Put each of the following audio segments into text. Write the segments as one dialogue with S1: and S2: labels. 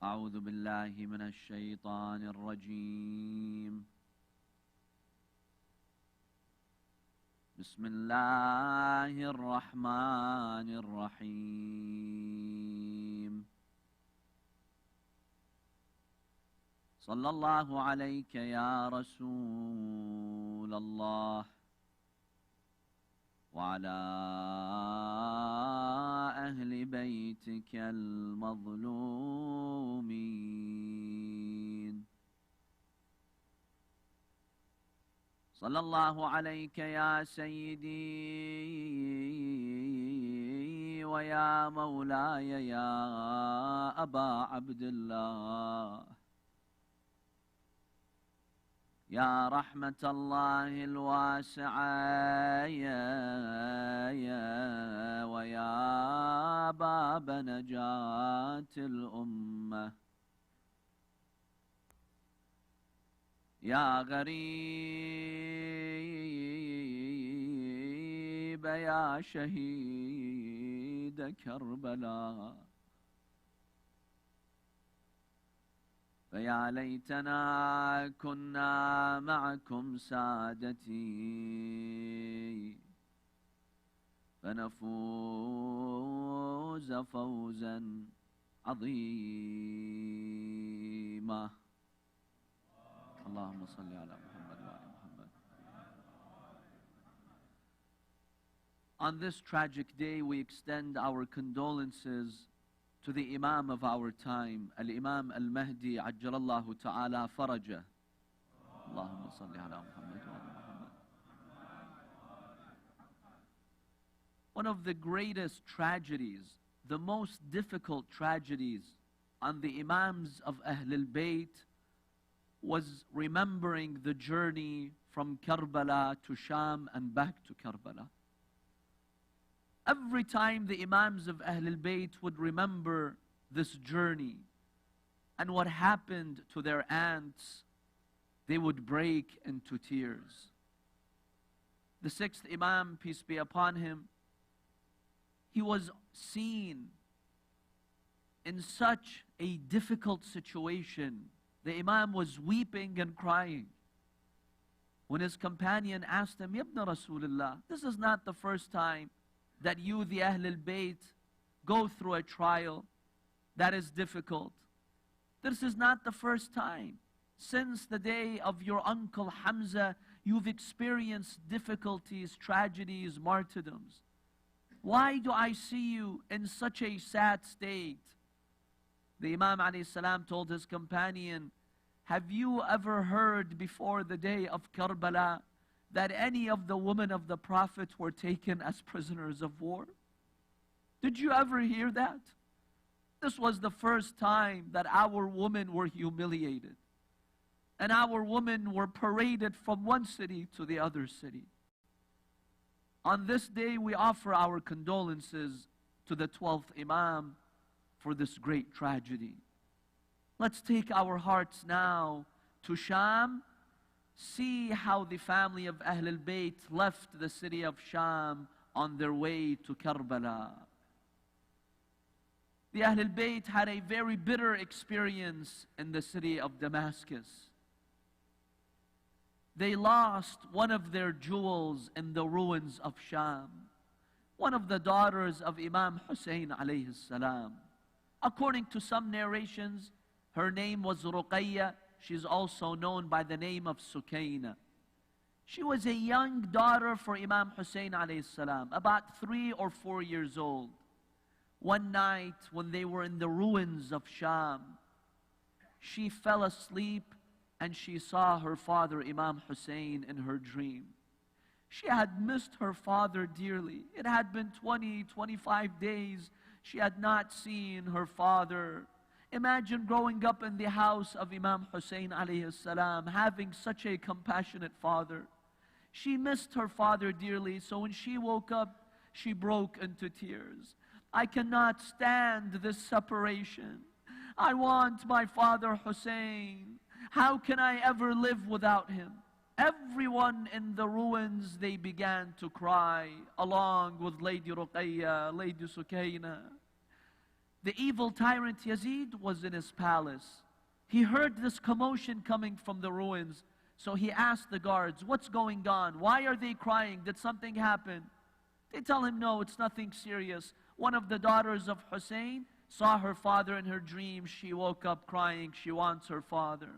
S1: أعوذ بالله من الشيطان الرجيم. بسم الله الرحمن الرحيم. صلى الله عليك يا رسول الله وعلى أهل بيتك المظلومين. صلى الله عليك يا سيدي ويا مولاي يا أبا عبد الله، يا رحمة الله الواسعة ويا باب نجاة الأمة، يا غريب يا شهيد كربلاء، فيا ليتنا كنا معكم سادتي فنفوز فوزا عظيما. اللهم صل على محمد وعلى محمد. On this tragic day, we extend our condolences to the Imam of our time, Al-Imam Al-Mahdi Ajjalallahu Ta'ala Farajah. Allahumma salli ala Muhammad wa ala Muhammad. One of the greatest tragedies, the most difficult tragedies on the Imams of Ahlul Bayt was remembering the journey from Karbala to Sham and back to Karbala. Every time the Imams of Ahlul Bayt would remember this journey and what happened to their aunts, they would break into tears. The sixth Imam, peace be upon him, he was seen in such a difficult situation. The Imam was weeping and crying when his companion asked him, Ibn Rasulullah, this is not the first time that you, the Ahlul Bayt, go through a trial that is difficult. This is not the first time. Since the day of your uncle Hamza, you've experienced difficulties, tragedies, martyrdoms. Why do I see you in such a sad state? The Imam ﷺ told his companion, have you ever heard before the day of Karbala that any of the women of the Prophet were taken as prisoners of war? Did you ever hear that? This was the first time that our women were humiliated and our women were paraded from one city to the other city. On this day, we offer our condolences to the 12th Imam for this great tragedy. Let's take our hearts now to Sham. See how the family of Ahlul Bayt left the city of Sham on their way to Karbala. The Ahlul Bayt had a very bitter experience in the city of Damascus. They lost one of their jewels in the ruins of Sham, one of the daughters of Imam Hussain alayhi salam. According to some narrations, her name was Ruqayya. She's also known by the name of Sukayna. She was a young daughter for Imam Hussain alayhi salam, about 3 or 4 years old. One night when they were in the ruins of Sham, she fell asleep and she saw her father Imam Hussain in her dream. She had missed her father dearly. It had been 20, 25 days she had not seen her father. Imagine growing up in the house of Imam Hussain alayhi salam, having such a compassionate father. She missed her father dearly, so when she woke up, she broke into tears. I cannot stand this separation. I want my father Hussein. How can I ever live without him? Everyone in the ruins, they began to cry, along with Lady Ruqayya, Lady Sukayna. The evil tyrant Yazid was in his palace. He heard this commotion coming from the ruins. So he asked the guards, what's going on? Why are they crying? Did something happen? They tell him, no, it's nothing serious. One of the daughters of Hussein saw her father in her dream. She woke up crying. She wants her father.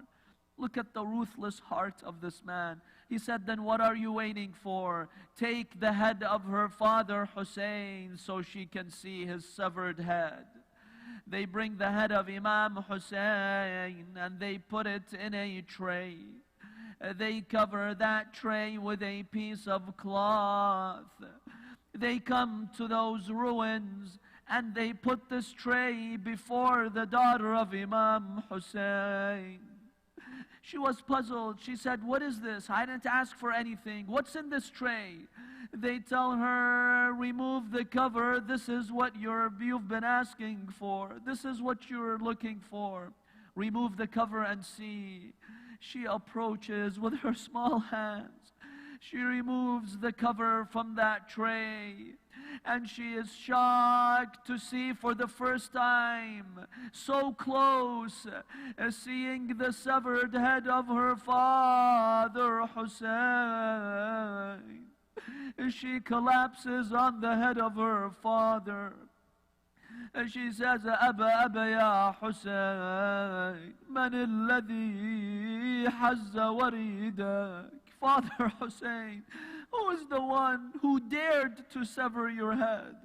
S1: Look at the ruthless heart of this man. He said, then what are you waiting for? Take the head of her father Hussein so she can see his severed head. They bring the head of Imam Hussain and they put it in a tray. They cover that tray with a piece of cloth. They come to those ruins and they put this tray before the daughter of Imam Hussain. She was puzzled. She said, what is this? I didn't ask for anything. What's in this tray? They tell her, remove the cover. This is what you've been asking for. This is what you're looking for. Remove the cover and see. She approaches with her small hands. She removes the cover from that tray. And she is shocked to see for the first time, so close, seeing the severed head of her father Hussein. She collapses on the head of her father. And she says, Abba ya Hussein, man alladhi hazza waridak. Father Hussein, who is the one who dared to sever your head?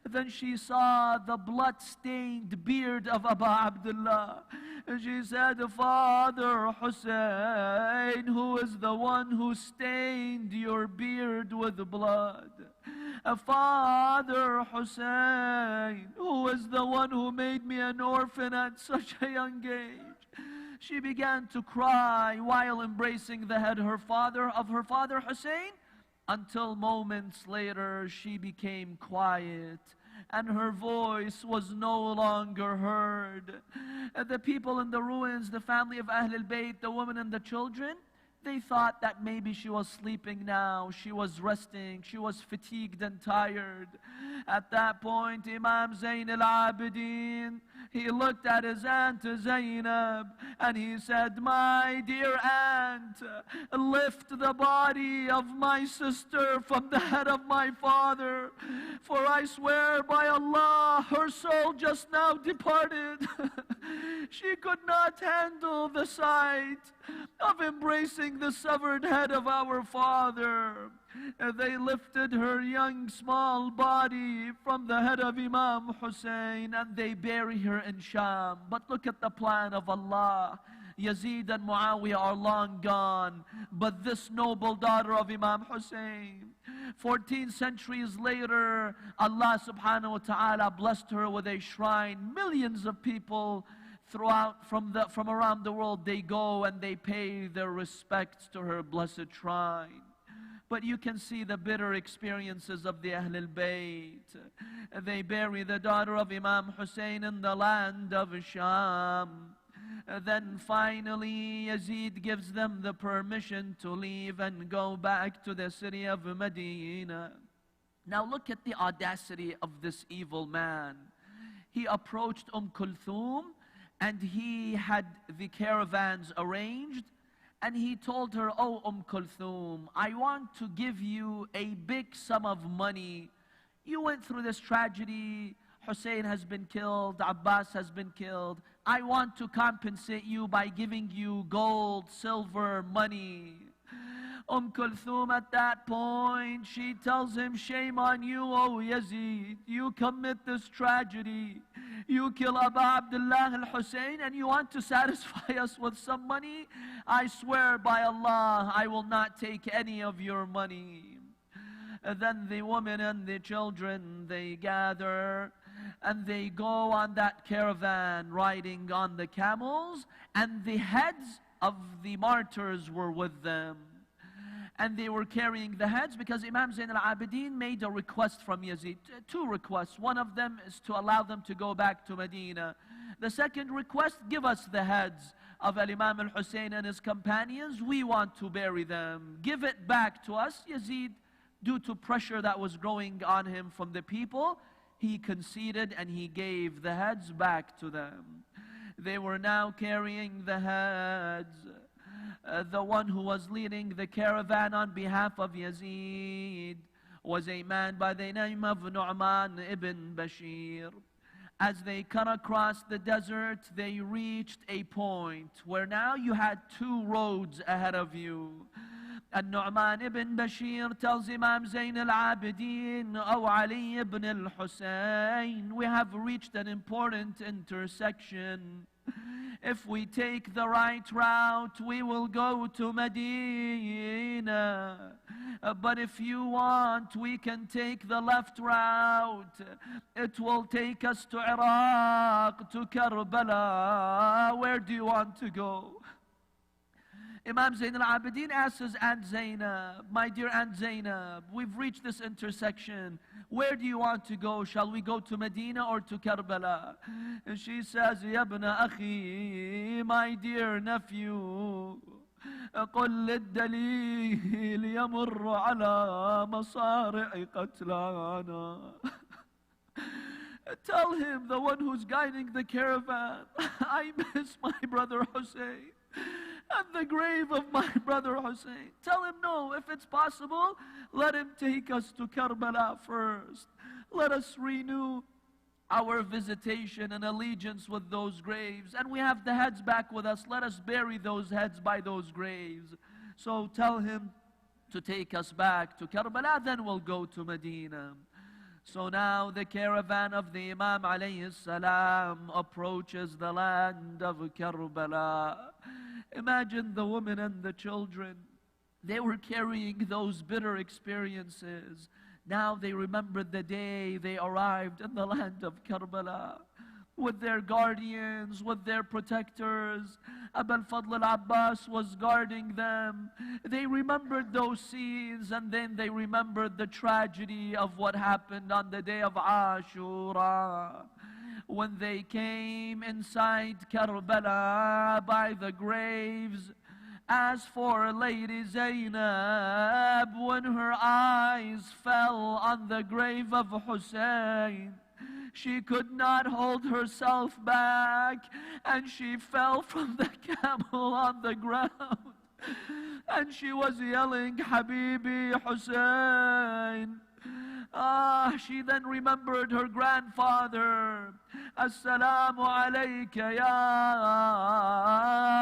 S1: Then she saw the blood-stained beard of Abu Abdullah. And she said, Father Hussein, who is the one who stained your beard with blood? Father Hussein, who is the one who made me an orphan at such a young age? She began to cry while embracing the head of her father Hussein, until moments later she became quiet and her voice was no longer heard. The people in the ruins, the family of Ahl al-Bayt, the women and the children, they thought that maybe she was sleeping now, she was resting, she was fatigued and tired. At that point, Imam Zayn al-Abidin, he looked at his aunt Zainab and he said, my dear aunt, lift the body of my sister from the head of my father, for I swear by Allah, her soul just now departed. She could not handle the sight of embracing the severed head of our father. They lifted her young small body from the head of Imam Hussein and they bury her in Sham. But look at the plan of Allah. Yazid and Muawiyah are long gone, but this noble daughter of Imam Hussein, 14 centuries later, Allah subhanahu wa ta'ala blessed her with a shrine. Millions of people from around the world, they go and they pay their respects to her blessed shrine. But you can see the bitter experiences of the Ahl al-Bayt. They bury the daughter of Imam Hussein in the land of Sham. Then finally Yazid gives them the permission to leave and go back to the city of Medina. Now look at the audacity of this evil man. He approached Kulthum and he had the caravans arranged. And he told her, oh Kulthum, I want to give you a big sum of money. You went through this tragedy. Hussein has been killed. Abbas has been killed. I want to compensate you by giving you gold, silver, money. Kulthum at that point, she tells him, shame on you, O Yazid. You commit this tragedy. You kill Abu Abdullah al-Hussein and you want to satisfy us with some money? I swear by Allah, I will not take any of your money. And then the women and the children, they gather and they go on that caravan riding on the camels, and the heads of the martyrs were with them. And they were carrying the heads because Imam Zayn al-Abidin made a request from Yazid. Two requests. One of them is to allow them to go back to Medina. The second request, give us the heads of Imam al-Hussein and his companions. We want to bury them. Give it back to us. Yazid, due to pressure that was growing on him from the people, he conceded and he gave the heads back to them. They were now carrying the heads. The one who was leading the caravan on behalf of Yazid was a man by the name of Nu'man ibn Bashir. As they cut across the desert, they reached a point where now you had two roads ahead of you. And Nu'man ibn Bashir tells Imam Zayn al-Abidin, "O Ali ibn al-Hussain, we have reached an important intersection. If we take the right route, we will go to Medina. But if you want, we can take the left route. It will take us to Iraq, to Karbala. Where do you want to go?" Imam Zayn al-Abidin asks his Aunt Zainab, "My dear Aunt Zainab, we've reached this intersection. Where do you want to go? Shall we go to Medina or to Karbala?" And she says, "Ya ibn akhi, my dear nephew, قل للدليل يمر على مصارع قتلانا." Tell him, the one who's guiding the caravan, I miss my brother Hussein and the grave of my brother Hussein. Tell him, no, if it's possible, let him take us to Karbala first. Let us renew our visitation and allegiance with those graves. And we have the heads back with us. Let us bury those heads by those graves. So tell him to take us back to Karbala, then we'll go to Medina. So now the caravan of the Imam alayhi salam approaches the land of Karbala. Imagine the women and the children. They were carrying those bitter experiences. Now they remembered the day they arrived in the land of Karbala with their guardians, with their protectors. Abu al-Fadl al-Abbas was guarding them. They remembered those scenes, and then they remembered the tragedy of what happened on the day of Ashura. When they came inside Karbala by the graves, as for Lady Zainab, when her eyes fell on the grave of Hussein, she could not hold herself back, and she fell from the camel on the ground, and she was yelling, "Habibi Hussein." She then remembered her grandfather. "Assalamu alayka ya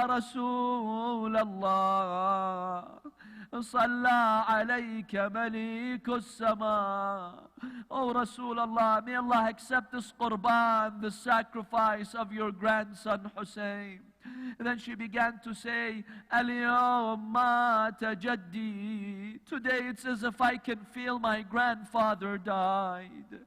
S1: Rasul Allah. Salla alayka Malikus Sama." "Oh Rasulullah, may Allah accept this qurban, the sacrifice of your grandson Hussein." And then she began to say, "Al-yawm mata jaddi." Today it's as if I can feel my grandfather died.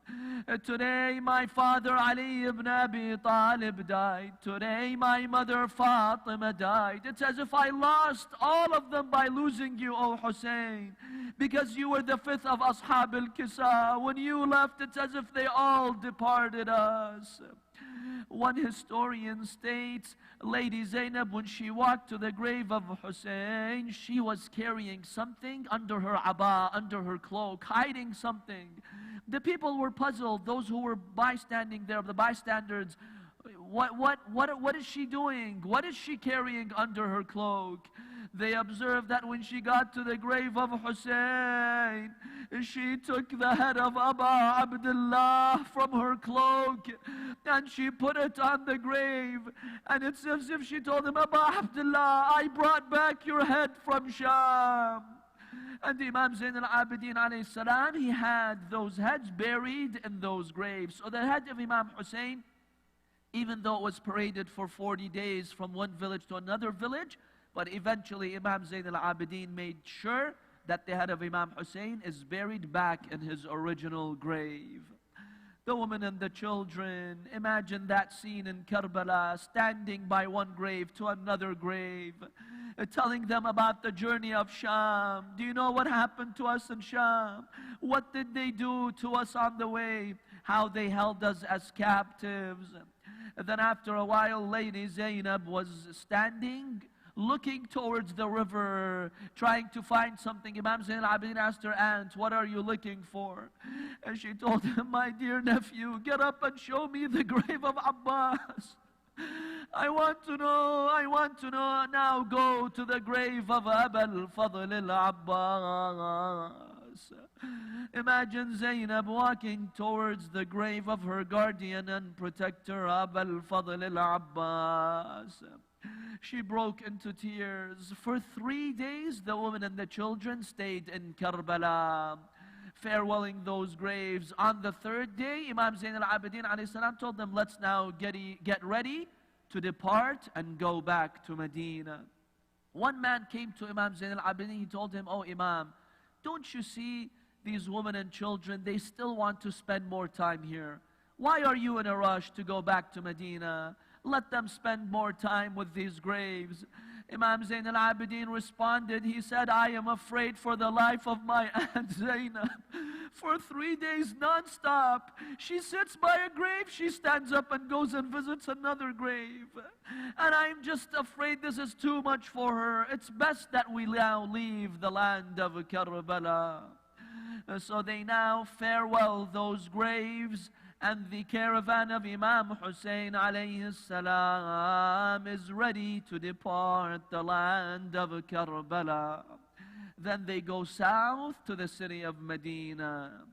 S1: Today my father Ali ibn Abi Talib died. Today my mother Fatima died. It's as if I lost all of them by losing you, O Hussein, because you were the fifth of Ashab al-Kisa. When you left, it's as if they all departed us. One historian states, Lady Zainab, when she walked to the grave of Hussein, she was carrying something under her aba, under her cloak, hiding something. The people were puzzled, those who were bystanding there, the bystanders. What is she doing? What is she carrying under her cloak? They observed that when she got to the grave of Hussein, she took the head of Aba Abdullah from her cloak and she put it on the grave. And it's as if she told him, "Aba Abdullah, I brought back your head from Sham." And Imam Zayn al-Abidin alayhi salam, he had those heads buried in those graves. So the head of Imam Hussein, even though it was paraded for 40 days from one village to another village, but eventually Imam Zayn al-Abidin made sure that the head of Imam Hussein is buried back in his original grave. The women and the children, imagine that scene in Karbala, standing by one grave to another grave, telling them about the journey of Sham. Do you know what happened to us in Sham? What did they do to us on the way? How they held us as captives. And then after a while, Lady Zainab was standing looking towards the river, trying to find something. Imam Zain al-Abidin asked her aunt, what are you looking for? And she told him, my dear nephew, get up and show me the grave of Abbas. I want to know, I want to know. Now go to the grave of Abul Fadl al-Abbas. Imagine Zainab walking towards the grave of her guardian and protector, Abul Fadl al-Abbas. She broke into tears. For 3 days, the women and the children stayed in Karbala, farewelling those graves. On the 3rd day, Imam Zain al-Abidin alayhi salam told them, let's now get ready to depart and go back to Medina. One man came to Imam Zain al-Abidin. He told him, oh Imam, don't you see these women and children, they still want to spend more time here. Why are you in a rush to go back to Medina? Let them spend more time with these graves. Imam Zain al-Abidin responded, he said, I am afraid for the life of my aunt Zainab. For 3 days non-stop, she sits by a grave, she stands up and goes and visits another grave. And I'm just afraid this is too much for her. It's best that we now leave the land of Karbala. So they now farewell those graves, and the caravan of Imam Hussain alayhi salam is ready to depart the land of Karbala. Then they go south to the city of Medina.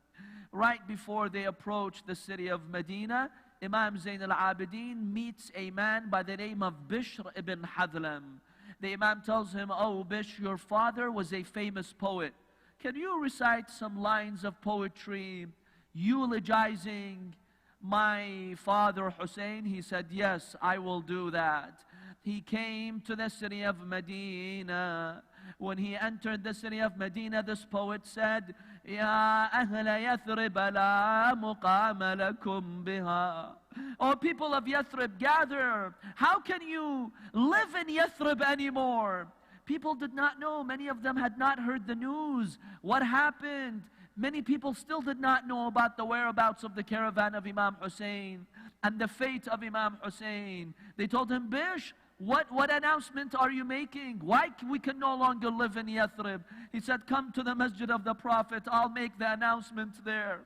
S1: Right before they approach the city of Medina, Imam Zain al-Abidin meets a man by the name of Bishr ibn Hadlam. The Imam tells him, oh Bishr, your father was a famous poet. Can you recite some lines of poetry eulogizing my father Hussein? He said, yes, I will do that. He came to the city of Medina. When he entered the city of Medina, this poet said, Ya ahla Yathrib la muqama lakum biha. Oh people of Yathrib, gather. How can you live in Yathrib anymore? People did not know. Many of them had not heard the news. What happened? Many people still did not know about the whereabouts of the caravan of Imam Hussein and the fate of Imam Hussein. They told him, Bish, what announcement are you making? Why we can no longer live in Yathrib? He said, come to the masjid of the Prophet. I'll make the announcement there.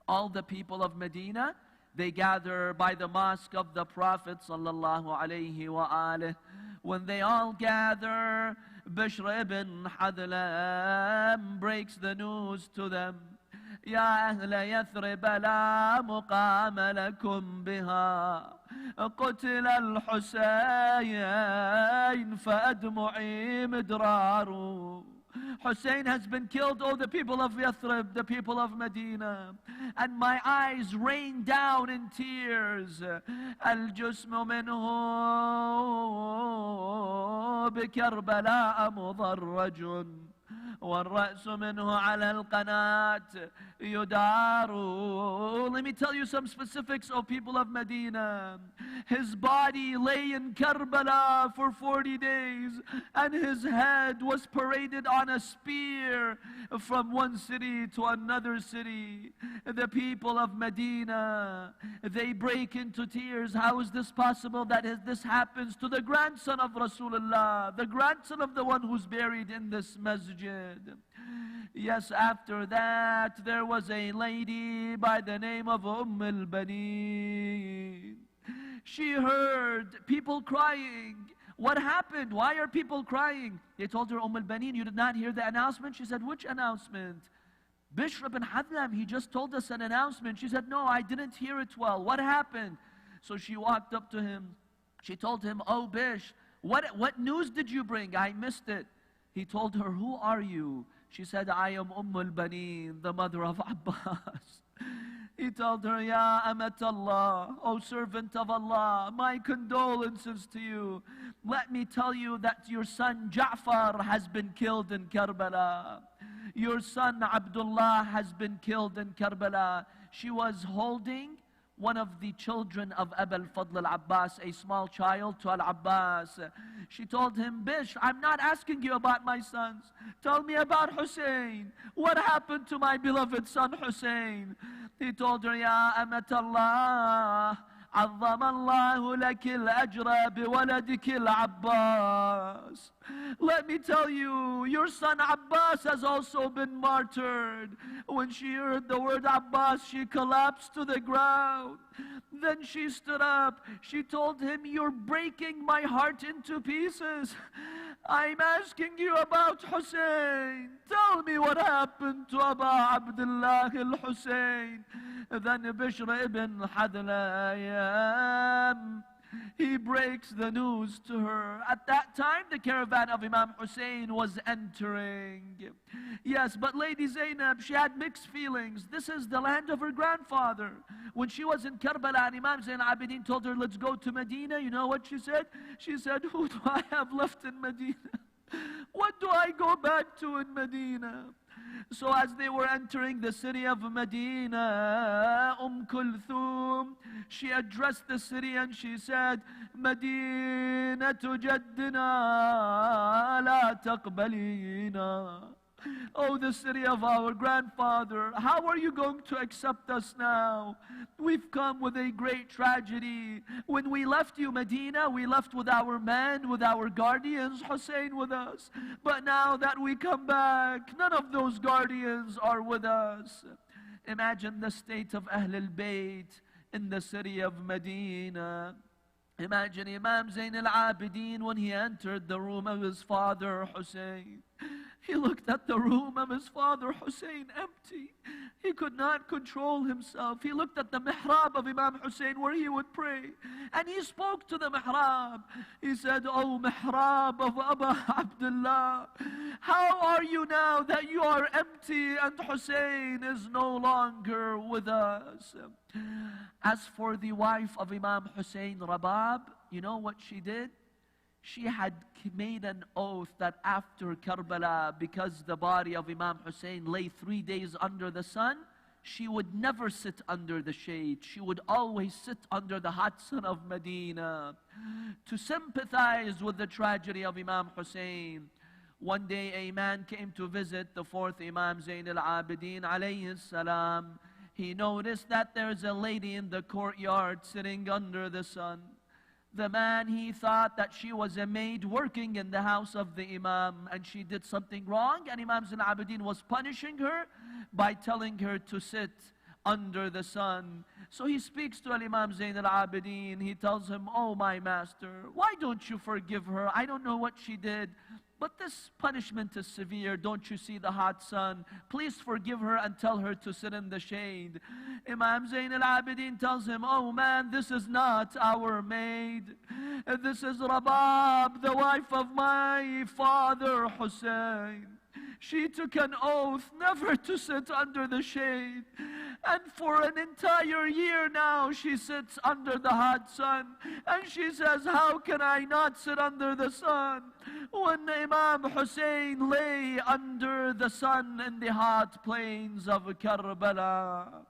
S1: All the people of Medina, they gather by the mosque of the Prophet sallallahu alayhi wa alihi. When they all gather, Bishr ibn Hadlam breaks the news to them. Ya ahla Yathrib la muqama lakum biha. قتل الحسين فأدمعي مدرار. Hussein has been killed, oh the people of Yathrib, the people of Medina, and my eyes rain down in tears. الجسم منه بكربلاء مضرج والرأس منه على القناة يدار. Let me tell you some specifics, O people of Medina. His body lay in Karbala for 40 days, and his head was paraded on a spear from one city to another city. The people of Medina, they break into tears. How is this possible that this happens to the grandson of Rasulullah, the grandson of the one who's buried in this masjid? Yes, after that, there was a lady by the name of al-Baneen. She heard people crying. What happened? Why are people crying? They told her, al-Baneen, you did not hear the announcement? She said, which announcement? Bishr ibn Hadlam, he just told us an announcement. She said, no, I didn't hear it well. What happened? So she walked up to him. She told him, oh Bishr, what news did you bring? I missed it. He told her, who are you? She said, I am al-Baneen, the mother of Abbas. He told her, Ya Amat Allah, O servant of Allah, my condolences to you. Let me tell you that your son Ja'far has been killed in Karbala. Your son Abdullah has been killed in Karbala. She was holding one of the children of Abul Fadl al-Abbas, a small child to al-Abbas. She told him, Bish, I'm not asking you about my sons. Tell me about Hussein. What happened to my beloved son Hussein? He told her, Ya Amat Allah, عظم الله لك الأجر بولدك العباس. Let me tell you, your son Abbas has also been martyred. When she heard the word Abbas, she collapsed to the ground. Then she stood up. She told him, you're breaking my heart into pieces. I'm asking you about Hussein. Tell me what happened to Abu Abdullah al-Hussein. Then Bishr ibn Hadlayam, he breaks the news to her. At that time, the caravan of Imam Hussein was entering. Yes, but Lady Zainab, she had mixed feelings. This is the land of her grandfather. When she was in Karbala and Imam Zain al-Abidin told her, let's go to Medina, you know what she said? She said, who do I have left in Medina? What do I go back to in Medina? So as they were entering the city of Medina, Kulthum, she addressed the city and she said, Madinatu jaddina la taqbalina. Oh, the city of our grandfather, how are you going to accept us now? We've come with a great tragedy. When we left you, Medina, we left with our men, with our guardians, Hussein with us. But now that we come back, none of those guardians are with us. Imagine the state of Ahl al-Bayt in the city of Medina. Imagine Imam Zain al-Abidin when he entered the room of his father, Hussein. He looked at the room of his father Hussein empty. He could not control himself. He looked at the mihrab of Imam Hussein where he would pray. And he spoke to the mihrab. He said, oh mihrab of Abu Abdullah, how are you now that you are empty and Hussein is no longer with us? As for the wife of Imam Hussein, Rabab, you know what she did? She had made an oath that after Karbala, because the body of Imam Hussein lay 3 days under the sun, she would never sit under the shade. She would always sit under the hot sun of Medina to sympathize with the tragedy of Imam Hussein. One day a man came to visit the fourth Imam Zain al-Abidin alayhi salam. He noticed that there's a lady in the courtyard sitting under the sun. The man, he thought that she was a maid working in the house of the Imam and she did something wrong, and Imam Zain al-Abidin was punishing her by telling her to sit under the sun. So he speaks to Imam Zain al-Abidin. He tells him, oh my master, why don't you forgive her? I don't know what she did, but this punishment is severe. Don't you see the hot sun? Please forgive her and tell her to sit in the shade. Imam Zain al-Abidin tells him, oh man, this is not our maid. This is Rabab, the wife of my father Hussein. She took an oath never to sit under the shade. And for an entire year now, she sits under the hot sun. And she says, how can I not sit under the sun? When Imam Hussein lay under the sun in the hot plains of Karbala.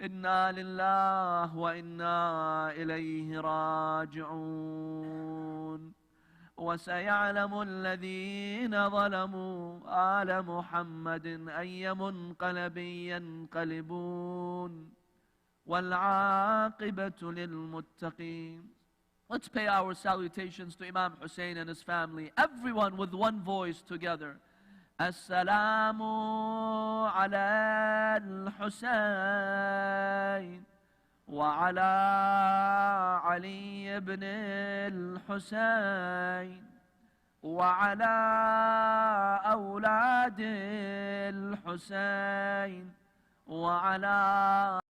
S1: Inna lillah wa inna ilayhi raji'un. وسيعلم الذين ظلموا آل محمد أي منقلب ينقلبون والعاقبة للمتقين. Let's pay our salutations to Imam Hussein and his family, everyone with one voice together. السلام على الحسين وعلى علي بن الحسين وعلى أولاد الحسين وعلى